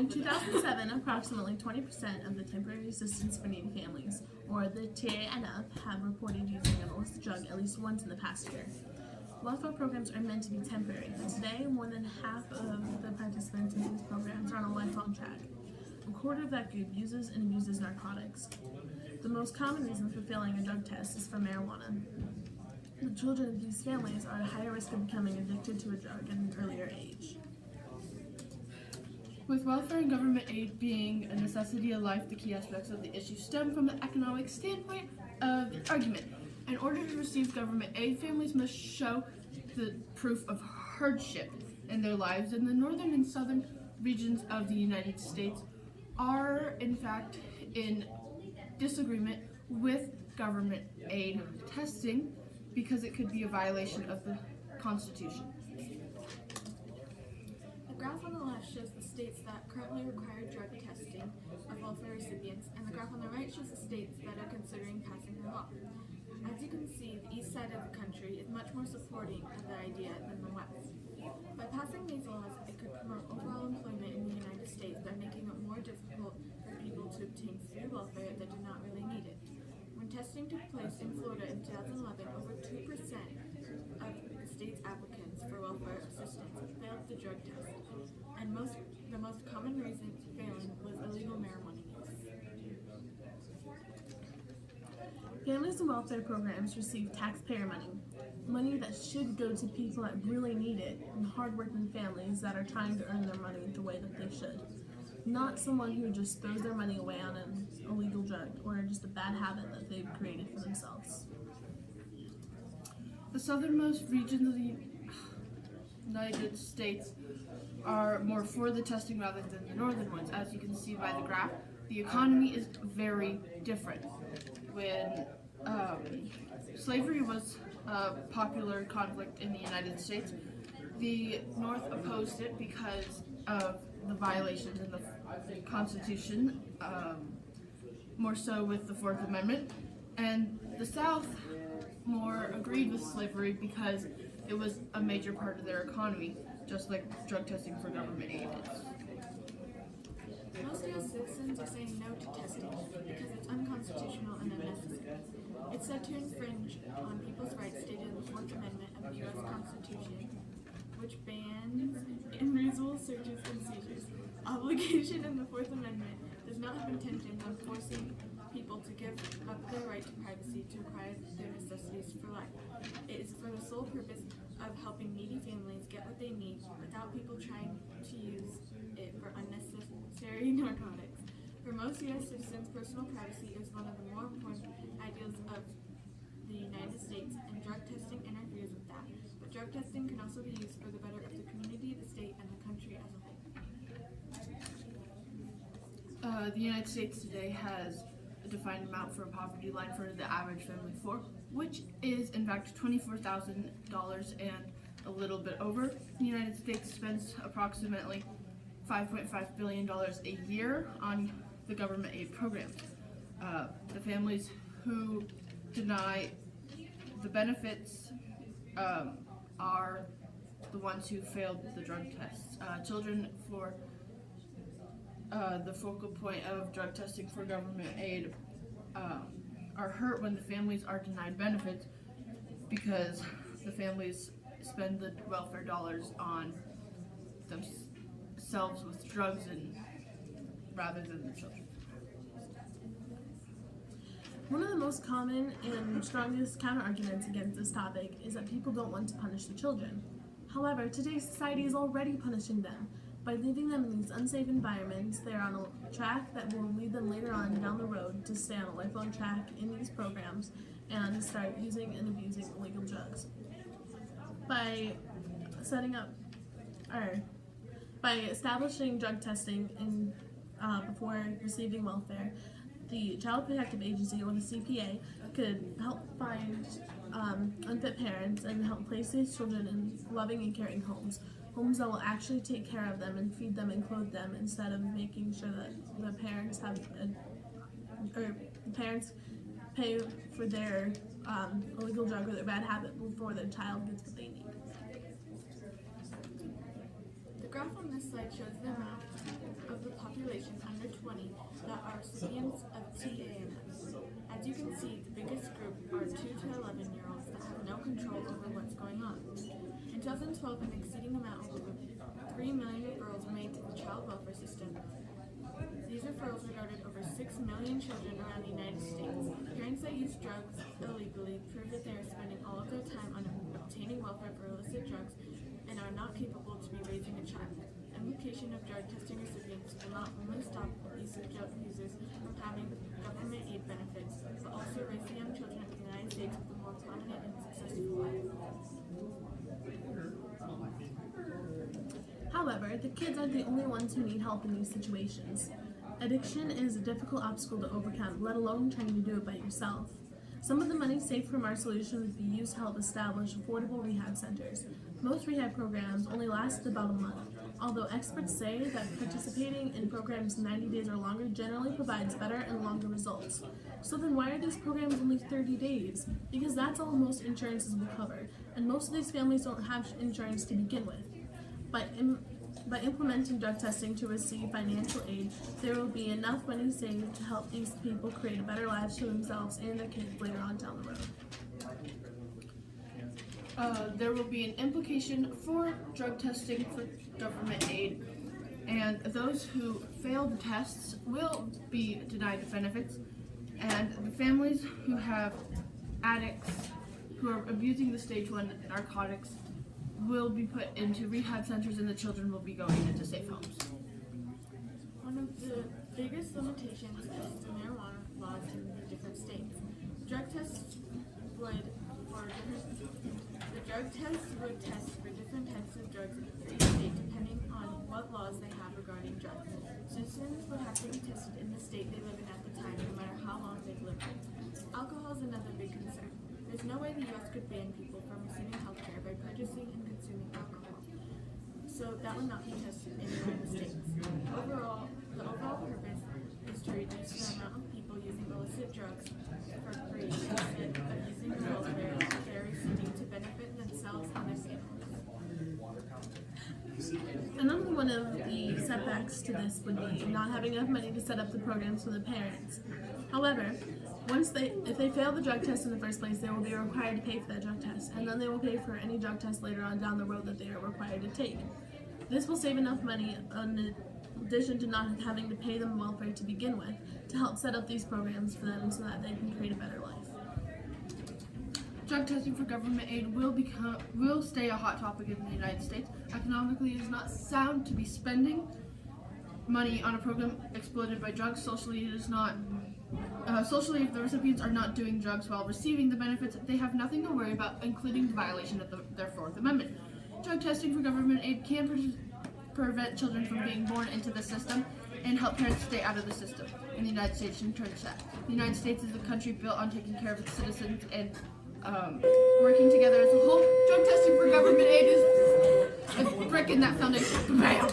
In 2007, approximately 20% of the temporary assistance for needy families, or the TANF, have reported using an illicit drug at least once in the past year. Welfare programs are meant to be temporary, but today more than half of the participants in these programs are on a lifelong track. A quarter of that group uses and abuses narcotics. The most common reason for failing a drug test is for marijuana. The children of these families are at a higher risk of becoming addicted to a drug at an earlier age. With welfare and government aid being a necessity of life, the key aspects of the issue stem from the economic standpoint of the argument. In order to receive government aid, families must show the proof of hardship in their lives, and the northern and southern regions of the United States are, in fact, in disagreement with government aid testing because it could be a violation of the Constitution. The graph on the left shows the states that currently require drug testing of welfare recipients, and the graph on the right shows the states that are considering passing the law. As you can see, the east side of the country is much more supporting of the idea than the west. By passing these laws, it could promote overall employment in the United States by making it more difficult for people to obtain free welfare that do not really need it. When testing took place in Florida in 2011, over 2% of the state's applicants for welfare assistance failed the drug test, and the most common reason for failing was illegal marijuana use. Families in welfare programs receive taxpayer money that should go to people that really need it, and hardworking families that are trying to earn their money the way that they should. Not someone who just throws their money away on an illegal drug or just a bad habit that they've created for themselves. The southernmost regions of the United States are more for the testing rather than the northern ones. As you can see by the graph, the economy is very different. When slavery was a popular conflict in the United States, the North opposed it because of the violations in the Constitution, more so with the Fourth Amendment, and the South more agreed with slavery because it was a major part of their economy, just like drug testing for government aid is. Most U.S. citizens are saying no to testing because it's unconstitutional and unnecessary. It's said to infringe on people's rights stated in the Fourth Amendment of the U.S. Constitution, which bans unreasonable searches and seizures. Obligation in the Fourth Amendment does not have intentions of forcing people to give up their right to privacy to acquire their necessities for life. It is for the sole purpose of helping needy families get what they need without people trying to use it for unnecessary narcotics. For most U.S. citizens, personal privacy is one of the more important ideals of the United States, and drug testing interferes with that. But drug testing can also be used for the better of the community, the state, and the country as a whole. The United States today has a defined amount for a poverty line for the average family of four, which is in fact $24,000 and a little bit over. The United States spends approximately $5.5 billion a year on the government aid programs. The families who deny the benefits are the ones who failed the drug tests. Children for the focal point of drug testing for government aid are hurt when the families are denied benefits because the families spend the welfare dollars on themselves with drugs and rather than the children. One of the most common and strongest counterarguments against this topic is that people don't want to punish the children. However, today's society is already punishing them. By leaving them in these unsafe environments, they are on a track that will lead them later on down the road to stay on a lifelong track in these programs and to start using and abusing illegal drugs. By establishing drug testing before receiving welfare, the Child Protective Agency, or the CPA, could help find unfit parents and help place these children in loving and caring homes that will actually take care of them and feed them and clothe them, instead of making sure that the parents pay for their illegal drug or their bad habit before their child gets what they need. The graph on this slide shows the amount of the population under 20 that are recipients of TANFs. As you can see, the biggest group are 2 to 11-year-olds that have no control over what's going on. In 2012, an exceeding amount of over 3 million referrals were made to the child welfare system. These referrals regarded over 6 million children around the United States. Parents that use drugs illegally prove that they are spending all of their time on obtaining welfare for illicit drugs and are not capable to be raising a child. Implication of drug testing recipients will not only stop illicit drug users from having government aid benefits, but also raise the young children of the United States with a more prominent and successful life. However, the kids aren't the only ones who need help in these situations. Addiction is a difficult obstacle to overcome, let alone trying to do it by yourself. Some of the money saved from our solution would be used to help establish affordable rehab centers. Most rehab programs only last about a month, although experts say that participating in programs 90 days or longer generally provides better and longer results. So then why are these programs only 30 days? Because that's all most insurances will cover, and most of these families don't have insurance to begin with. By implementing drug testing to receive financial aid, there will be enough money saved to help these people create a better lives for themselves and their kids later on down the road. There will be an implication for drug testing for government aid, and those who fail the tests will be denied benefits, and the families who have addicts who are abusing the stage 1 narcotics will be put into rehab centers, and the children will be going into safe homes. One of the biggest limitations is the marijuana laws in the different states. The drug tests would test for different types of drugs for each state depending on what laws they have regarding drugs. Citizens would have to be tested in the state they live in at the time, no matter how long they've lived there. Alcohol is another big concern. There's no way the U.S. could ban people from receiving health care by purchasing and consuming alcohol. So that would not be tested anywhere in the states. The overall purpose is to reduce the amount of people using illicit drugs for free instead of using the welfare they're receiving to benefit themselves and their families. Another one of the setbacks to this would be not having enough money to set up the programs for the parents. However, if they fail the drug test in the first place, they will be required to pay for that drug test, and then they will pay for any drug test later on down the road that they are required to take. This will save enough money in addition to not having to pay them welfare to begin with to help set up these programs for them so that they can create a better life. Drug testing for government aid will stay a hot topic in the United States. Economically, it is not sound to be spending money on a program exploited by drugs. Socially, it is not. Socially, if the recipients are not doing drugs while receiving the benefits, they have nothing to worry about, including the violation of their Fourth Amendment. Drug testing for government aid can prevent children from being born into the system and help parents stay out of the system. In the United States, in turn, the United States is a country built on taking care of its citizens and working together as a whole. Drug testing for government aid is a brick in that foundation. Bam!